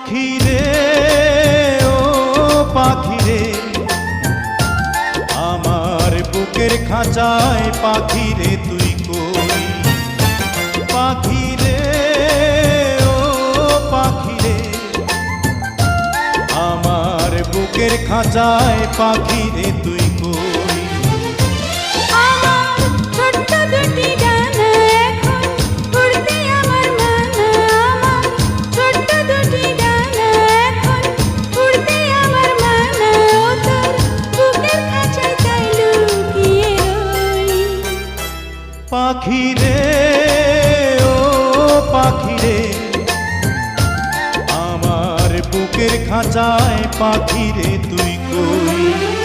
পাখি রে ও পাখি রে, আমার বুকের খাঁচায় পাখি রে তুই কই। পাখি রে ও পাখি রে, আমার বুকের খাঁচায় পাখি রে তুই কই। পাখি রে ও পাখি রে, আমার বুকের খাঁচায় পাখি রে তুই কই।